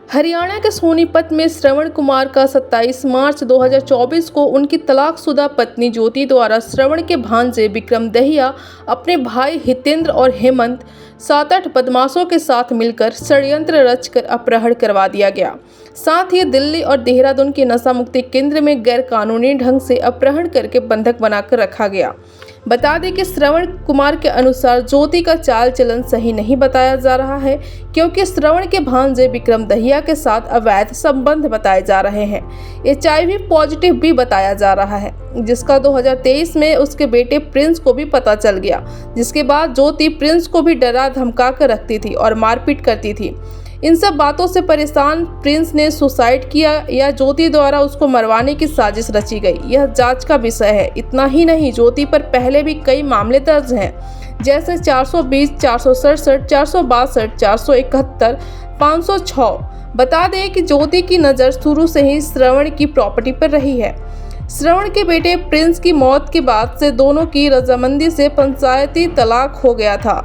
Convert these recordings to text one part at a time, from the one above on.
हरियाणा के सोनीपत में श्रवण कुमार का 27 मार्च 2024 को उनकी तलाकशुदा पत्नी ज्योति द्वारा श्रवण के भांजे विक्रम दहिया, अपने भाई हितेंद्र और हेमंत 7-8 बदमाशों के साथ मिलकर षड्यंत्र रचकर अपहरण करवा दिया गया। साथ ही दिल्ली और देहरादून के नशा मुक्ति केंद्र में गैर कानूनी ढंग से अपहरण करके बंधक बनाकर रखा गया। बता दें कि श्रवण कुमार के अनुसार ज्योति का चाल चलन सही नहीं बताया जा रहा है, क्योंकि श्रवण के भांजे विक्रम दहिया के साथ अवैध संबंध बताए जा रहे हैं। HIV पॉजिटिव भी बताया जा रहा है, जिसका 2023 में उसके बेटे प्रिंस को भी पता चल गया, जिसके बाद ज्योति प्रिंस को भी डरा धमका कर रखती थी और मारपीट करती थी। इन सब बातों से परेशान प्रिंस ने सुसाइड किया या ज्योति द्वारा उसको मरवाने की साजिश रची गई, यह जांच का विषय है। इतना ही नहीं, ज्योति पर पहले भी कई मामले दर्ज हैं, जैसे 420, 467, 462, 471, 506। बता दें कि ज्योति की नज़र शुरू से ही श्रवण की प्रॉपर्टी पर रही है। श्रवण के बेटे प्रिंस की मौत के बाद से दोनों की रजामंदी से पंचायती तलाक हो गया था।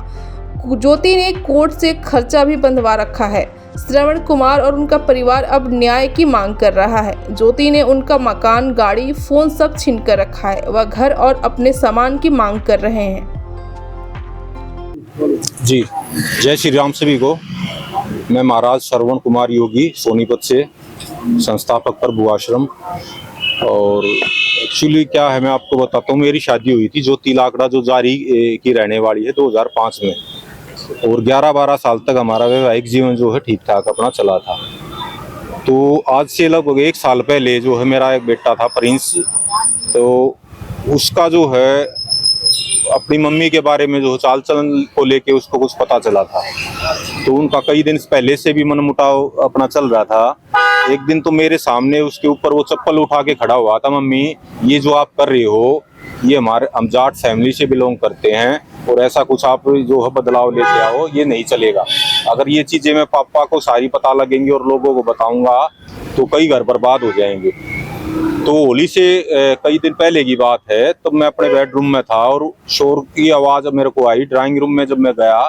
ज्योति ने कोर्ट से खर्चा भी बंधवा रखा है। श्रवण कुमार और उनका परिवार अब न्याय की मांग कर रहा है। ज्योति ने उनका मकान, गाड़ी, फोन सब छीन कर रखा है। वह घर और अपने सामान की मांग कर रहे हैं। जी, जय श्री राम सभी को। मैं महाराज श्रवण कुमार योगी सोनीपत से, संस्थापक प्रभु आश्रम। और एक्चुअली क्या है, मैं आपको बताता हूँ। मेरी शादी हुई थी ज्योति लाकड़ा जो जारी की रहने वाली है 2005 में, और 11-12 साल तक हमारा वैवाहिक जीवन जो है ठीक ठाक अपना चला था। तो आज से लगभग 1 साल पहले जो है मेरा एक बेटा था प्रिंस, तो उसका जो है अपनी मम्मी के बारे में जो चाल चलन को लेके उसको कुछ पता चला था। तो उनका कई दिन पहले से भी मनमुटाव अपना चल रहा था। एक दिन तो मेरे सामने उसके ऊपर वो चप्पल उठा के खड़ा हुआ था, मम्मी ये जो आप कर रहे हो ये हम जाट फैमिली से बिलोंग करते हैं, और ऐसा कुछ आप जो है बदलाव लेके आओ, ये नहीं चलेगा। अगर ये चीजें मैं पापा को सारी पता लगेंगी और लोगों को बताऊंगा तो कई घर बर्बाद हो जाएंगे। तो होली से कई दिन पहले की बात है, तब मैं अपने बेडरूम में था और शोर की आवाज़ मेरे को आई। ड्राइंग रूम में जब मैं गया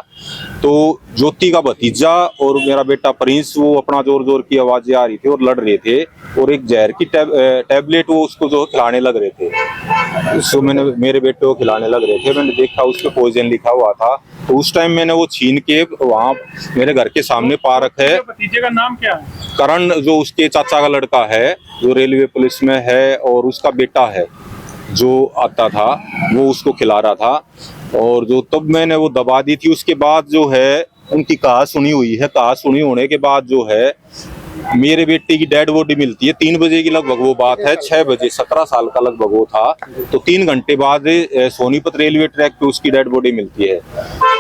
तो ज्योति का भतीजा और मेरा बेटा प्रिंस वो अपना जोर जोर की आवाज़ें आ रही थी और लड़ रहे थे, और एक जहर की टैबलेट वो उसको जो खिलाने लग रहे थे। उसको मेरे बेटे को खिलाने लग रहे थे। मैंने देखा उस पर पॉइजन लिखा हुआ था। तो उस टाइम मैंने वो छीन के वहाँ मेरे घर के सामने पार्क है। भतीजे का नाम क्या है? करण, जो उसके चाचा का लड़का है जो रेलवे पुलिस में है, और उसका बेटा है जो आता था, वो उसको खिला रहा था। और जो तब मैंने वो दबा दी थी, उसके बाद जो है उनकी कहा सुनी हुई है। कहा सुनी होने के बाद जो है मेरे बेटे की डेड बॉडी मिलती है 3 बजे की लगभग वो बात है। 6 बजे 17 साल का लगभग वो था, तो 3 घंटे बाद सोनीपत रेलवे ट्रैक पे उसकी डेड बॉडी मिलती है।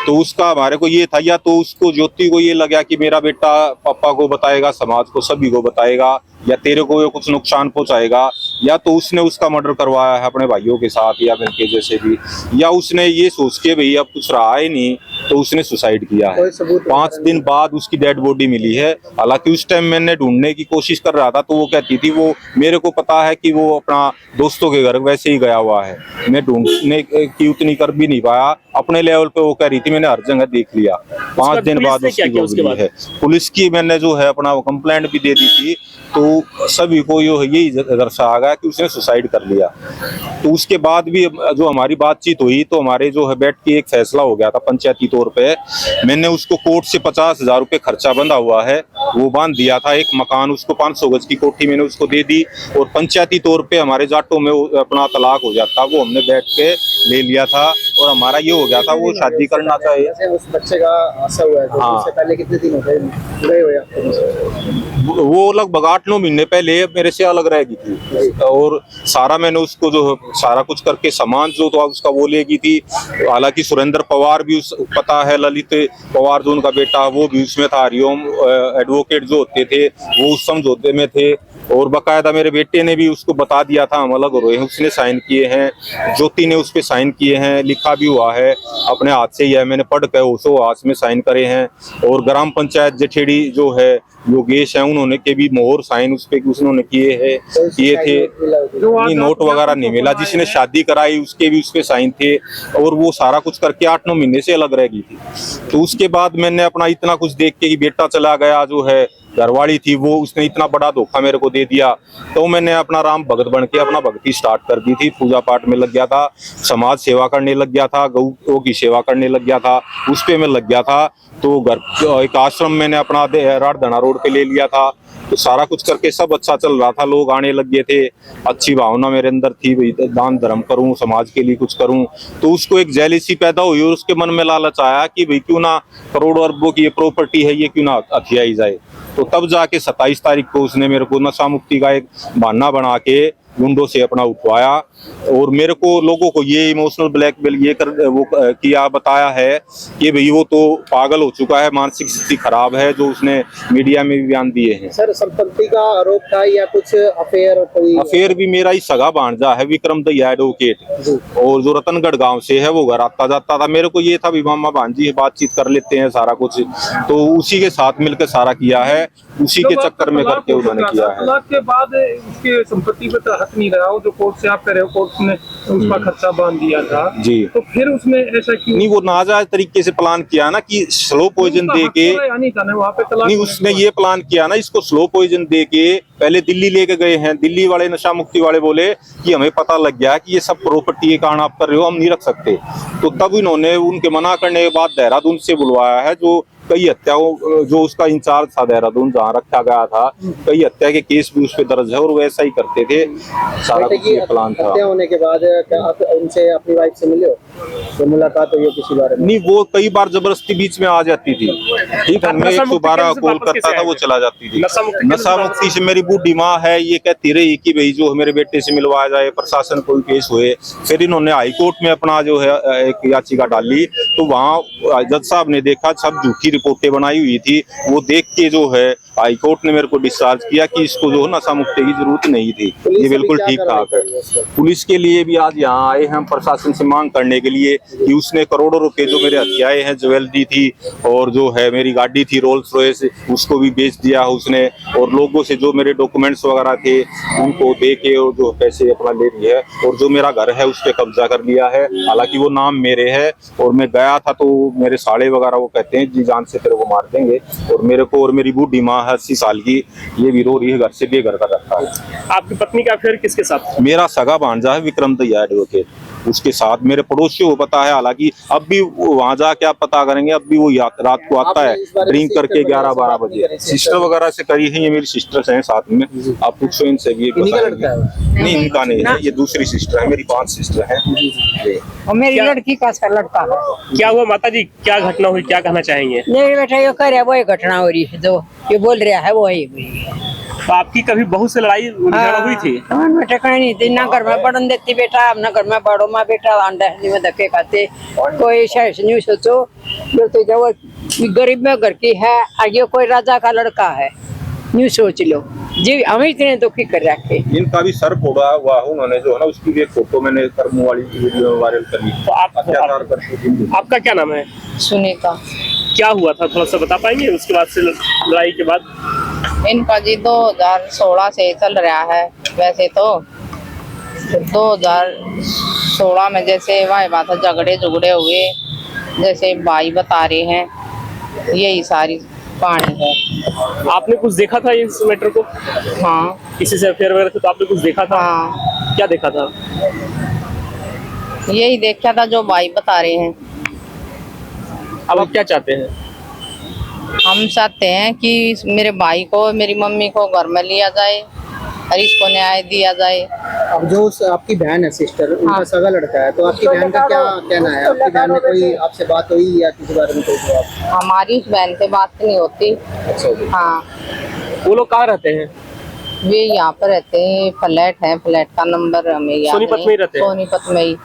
तो उसका हमारे को ये था, या तो उसको ज्योति को ये लगा कि मेरा बेटा पापा को बताएगा, समाज को, सभी को बताएगा, या तेरे को ये कुछ नुकसान पहुंचाएगा, या तो उसने उसका मर्डर करवाया है अपने भाइयों के साथ या मिलके जैसे भी, या उसने ये सोच के भाई अब कुछ रहा ही नहीं तो उसने सुसाइड किया है। 5 दिन बाद उसकी डेड बॉडी मिली है। हालांकि उस टाइम मैंने ढूंढने की कोशिश कर रहा था, तो वो कहती थी वो मेरे को पता है कि वो अपना दोस्तों के घर वैसे ही गया हुआ है। मैं ढूंढने की उतनी कर भी नहीं पाया। अपने लेवल पे वो कह रही थी मैंने हर जगह देख लिया। 5 दिन बाद उसकी है। पुलिस की मैंने जो है अपना कंप्लेंट भी दे दी थी, तो सभी को यही दर्शाया गया कि उसने सुसाइड कर लिया। तो उसके बाद भी जो हमारी बातचीत हुई, तो हमारे जो है बैठ के एक फैसला हो गया था पंचायती तौर पे। मैंने उसको कोर्ट से 50,000 रुपये खर्चा बंधा हुआ है, वो बांध दिया था। एक मकान उसको 500 गज की कोठी मैंने उसको दे दी, और पंचायती तौर पे हमारे जाटों में अपना तलाक हो जाता, वो हमने बैठ के ले लिया था, और हमारा ये हो गया था वो शादी करना चाहिए। उस बच्चे का आशा हुआ है, तो हाँ। उससे पहले कितने दिन हो गए? वो लगभग 8-9 महीने पहले मेरे से अलग रह गई थी, और सारा मैंने उसको जो सारा कुछ करके सामान जो तो उसका वो ले गई थी। हालांकि सुरेंद्र पवार भी पता है, ललित पवार जो उनका बेटा, वो भी उसमें था। हरिओम एडवोकेट जो होते थे वो उस समझौते में थे, और बकायदा मेरे बेटे ने भी उसको बता दिया था हम अलग हो रहे हैं, उसने साइन किए हैं, ज्योति ने उस पर साइन किए हैं, लिखा लिखा भी हुआ है अपने हाथ से ही है, मैंने पढ़ के उसो हाथ में साइन करे हैं। और ग्राम पंचायत जठेड़ी जो है योगेश है, उन्होंने के भी मोहर साइन उस पे उन्होंने किए थे। नहीं, नोट वगैरह नहीं मिला। जिसने शादी कराई उसके भी उस पे साइन थे, और वो सारा कुछ करके 8-9 महीने से अलग रह गई थी। तो उसके बाद मैंने अपना इतना कुछ देख के कि बेटा चला गया, जो है घरवाली थी वो, उसने इतना बड़ा धोखा मेरे को दे दिया, तो मैंने अपना राम भगत बन के अपना भक्ति स्टार्ट कर दी थी। पूजा पाठ में लग गया था, समाज सेवा करने लग गया था, गौ की सेवा करने लग गया था, उस पे मैं लग गया था। तो घर एक आश्रम मैंने अपना राजधाना रोड पे ले लिया था। तो सारा कुछ करके सब अच्छा चल रहा था, लोग आने लग गए थे, अच्छी भावना मेरे अंदर थी, भाई दान धर्म करूं, समाज के लिए कुछ करूं। तो उसको एक जेलिसी पैदा हुई और उसके मन में लालच आया कि भाई क्यों ना करोड़ों अरबों की ये प्रॉपर्टी है, ये क्यों ना हथियाई जाए। तो तब जाके 27 तारीख को उसने मेरे को नशा मुक्ति का एक बहाना बना के गुंडों से अपना उठवाया, और मेरे को लोगों को ये इमोशनल ब्लैकमेल ये कर वो किया, बताया है कि भाई वो तो पागल हो चुका है, मानसिक स्थिति खराब है, जो उसने मीडिया में भी बयान दिए हैं। सर संपत्ति का आरोप था या कुछ अफेयर? कोई अफेयर भी मेरा ही सगा भांजा है विक्रम दैया एडवोकेट, और जो रतनगढ़ गांव से है, वो घर आता जाता था। मेरे को ये था भी मामा भांजी बातचीत कर लेते हैं सारा कुछ, तो उसी के साथ मिलकर सारा किया है, उसी के चक्कर में करके उन्होंने किया है। तलाक के बाद उसके संपत्ति पे तो हक नहीं रहा, वो जो कोर्ट से आप कह रहे हो, कोर्ट ने उसका खर्चा बांध दिया था जी। तो फिर उसने ऐसा क्यों? नहीं, वो नाजायज तरीके से प्लान किया ना कि स्लो पॉइजन दे के, वहाँ पे तलाक नहीं उसने ये प्लान किया ना, इसको स्लो पॉइजन दे के पहले दिल्ली लेके गए हैं। दिल्ली वाले नशा मुक्ति वाले बोले कि हमें पता लग गया कि ये सब प्रॉपर्टी के कारण आप कर रहे हो, हम नहीं रख सकते। तो तब इन्होंने उनके मना करने के बाद देहरादून से बुलवाया है, जो कई हत्याओं, जो उसका इंचार्ज था देहरादून जहाँ रखा गया था, कई हत्या के केस भी उस पे दर्ज है, और वैसा ही करते थे। सारा कुछ ये प्लान था। हत्या होने के बाद क्या आप उनसे अपनी वाइफ से मिले हो? तो मुलाकात हुई किसी बारे में? नहीं, वो कई बार जबरदस्ती बीच में आ जाती थी। ठीक है, मैं 112 कॉल करता था, वो चला जाती थी। नशा मुक्ति से मेरी बूढ़ी माँ है, ये कहती रही कि भाई जो मेरे बेटे से मिलवाया जाए, प्रशासन कोई केस हुए। फिर इन्होंने हाई कोर्ट में अपना जो है एक याचिका डाली, तो वहाँ जज साहब ने देखा सब झूठी रिपोर्टें बनाई हुई थी, वो देख के जो है हाई कोर्ट ने मेरे को डिस्चार्ज किया कि इसको जो नशा मुक्ति की जरूरत नहीं थी, ये बिल्कुल ठीक ठाक है। पुलिस के लिए भी आज यहाँ आए हैं प्रशासन से मांग करने के लिए कि उसने करोड़ों रुपए जो मेरे हत्याएं हैं, ज्वेलरी थी और जो है मेरी गाड़ी थी रोल्स रॉयस, उसको भी बेच दिया उसने, और लोगों से जो मेरे डॉक्यूमेंट्स वगैरह थे उनको दे के और जो पैसे अपना ले लिए है, और जो मेरा घर है उस पर कब्जा कर लिया है। हालांकि वो नाम मेरे है, और मैं गया था तो मेरे साले वगैरह वो कहते हैं जी जान से तेरे को मार देंगे, और मेरे को और मेरी बूढ़ी माँ 80 साल की, ये भी रो रही है, घर से बेघर का रखा है। आपकी पत्नी का अफेयर किसके साथ? मेरा सगा भांजा है विक्रम दैया एडवोकेट, उसके साथ मेरे पड़ोसियों को पता है। हालांकि अब भी वहां जाके आप पता करेंगे, अब भी वो रात को आता है ड्रिंक करके 11-12 बजे। सिस्टर वगैरह से करी है, ये मेरी सिस्टर्स हैं साथ में, आप पूछो इनसे भी नहीं, इनका नहीं है, ये दूसरी सिस्टर है, मेरी 5 सिस्टर हैं। और मेरी लड़की का सा लड़का है। क्या हुआ माता जी, क्या घटना हुई, क्या कहना चाहेंगे? नहीं बेटा ये करे वही घटना हो रही है, जो ये बोल रहा है वही हुई है। तो आपकी कभी बहू से लड़ाई झगड़ा हुई थी? बेटा कहीं नहीं थी, ना घर में पढ़न देती बेटा, ना घर में पढ़ो माँ बेटा, अंडा में धक्के खाते। कोई शायद नहीं सोचो जो तो जब गरीब में घर की है, आगे कोई राजा का लड़का है, न्यू सोच लो जी, हमें इतने दुखी कर रखे। इनका भी सर फोड़ा हुआ उन्होंने जो है ना, उसकी भी एक फोटो मैंने कर्म वाली वीडियो वायरल करी। तो आपका क्या नाम है? सुनीता। क्या हुआ था थोड़ा सा बता पाएंगे उसके बाद से, लड़ाई के बाद? इनका जी 2016 से चल रहा है। वैसे तो 2016 में जैसे वह बात झगड़े हुए, जैसे भाई बता रहे हैं, यही सारी कहानी है। आपने कुछ देखा था इस मैटर को? हाँ। किसी से अफेयर वगैरह तो आपने कुछ देखा था? हाँ। क्या देखा था? यही देखा था जो भाई बता रहे हैं। अब आप क्या चाहते हैं? हम चाहते हैं कि मेरे भाई को, मेरी मम्मी को घर में लिया जाए और इसको न्याय दिया जाए। अब जो आपकी बहन है सिस्टर, उनका सगा लड़का है, तो आपकी बहन का क्या कहना है? आपकी बहन ने कोई आपसे बात हुई या किसी बारे में कोई जवाब? हमारी इस बहन से बात नहीं होती। हाँ। वो लोग कहाँ रहते हैं? वे यहाँ पर रहते हैं, फ्लैट है, फ्लैट का नंबर हमें याद नहीं। सोनीपत में ही रहते हैं? सोनीपत में ही,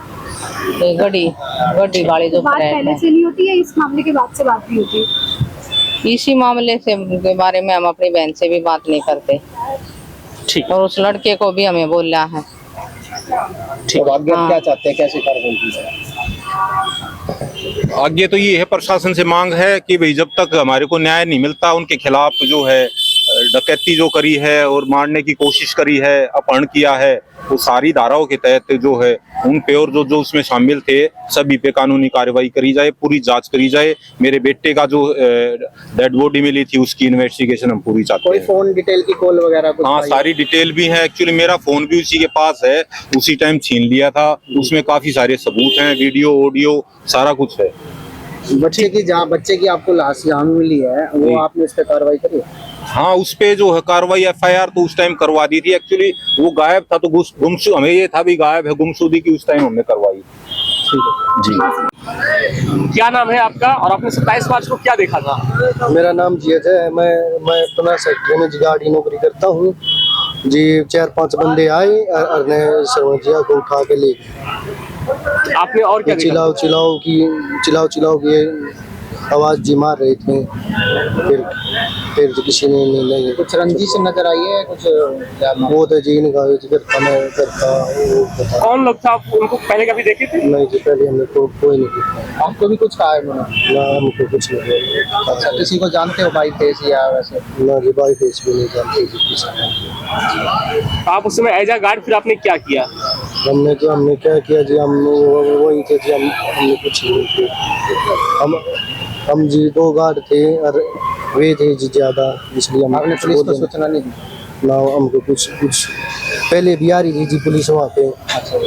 गड्डी वाली जो बात फ्लैट पहले है। से नहीं होती है, इस मामले के बाद से बात नहीं होती? इसी मामले से के बारे में हम अपनी बहन से भी बात नहीं करते। ठीक। और उस लड़के को भी हमें बोल रहा है। ठीक। तो आगे क्या चाहते हैं, कैसे कार्रवाई की जाए? आगे तो ये है, प्रशासन से मांग है कि भाई जब तक हमारे को न्याय नहीं मिलता, उनके खिलाफ जो है डकैती जो करी है और मारने की कोशिश करी है, अपहरण किया है, वो सारी धाराओं के तहत जो है उन पे और जो उसमें शामिल थे सभी पे कानूनी कार्रवाई करी जाए, पूरी जांच करी जाए। मेरे बेटे का जो डेड बॉडी मिली थी उसकी इन्वेस्टिगेशन हम पूरी चाहते कोई हैं। फोन डिटेल की कॉल वगैरह कुछ हाँ, आई? सारी डिटेल भी है। एक्चुअली मेरा फोन भी उसी के पास है, उसी टाइम छीन लिया था। उसमें काफी सारे सबूत हैं, वीडियो ऑडियो सारा कुछ है। बच्चे की आपको लाश जहाँ मिली है जी। वो आपने इस पे कार्रवाई करी है? हाँ, उस पे जो है कार्रवाई FIR तो उस टाइम करवा दी थी। एक्चुअली वो गायब था तो गुमशुदा, हमें ये था भी गायब है, गुमशुदगी की उस टाइम हमने करवाई। जी। क्या नाम है आपका और आपने 27 मार्च को क्या देखा था? मेरा नाम जियत है। मैं अपना सेक्रेटरी में गाड़ी नौकरी करता हूँ जी। 4-5 बंदे आए और ने सरवजिया को उठा के ले गए। आपने और क्या देखा? चिल्लाओ की आवाज जी मार रहे थे। फिर तो किसी ने नहीं कुछ रंजिश नजर आई है कुछ? वो तो जी नहीं करता वो पता कौन लोग था? आप उनको पहले कभी देखे थे? नहीं जी, पहले हमने कोई नहीं देखा। आपको भी कुछ कहा है उन्होंने? ना हमको कुछ नहीं। अच्छा, किसी को जानते हो बाई फेस या वैसे? ना जी, बाई फेस भी नहीं जानते जी किसी को। आप उस समय एज अ गार्ड फिर आपने क्या किया? हमने क्या किया जी, हम वही थे जी। हमने कुछ नहीं किया। हम जी 2 गार्ड थे और वे थे जी ज्यादा, इसलिए हम आपने पुलिस को सूचना नहीं दी? ना, हमको कुछ पहले भी आ रही थी जी पुलिस वहाँ पे। अच्छा,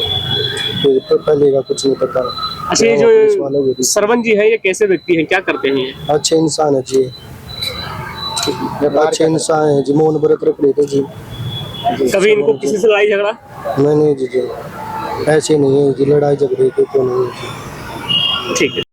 तो पहले का कुछ नहीं पता। अच्छा, ये पुलिस वाले भी जो सरवन जी है ये कैसे व्यक्ति हैं, क्या करते हैं ये? अच्छे इंसान है जी, अच्छे इंसान है जी। मौन व्रत रख रहे थे जी। कभी इनको किसी से लड़ाई झगड़ा? नहीं जी, ऐसे नहीं है जी, लड़ाई झगड़े के तो नहीं है जी। ठीक है।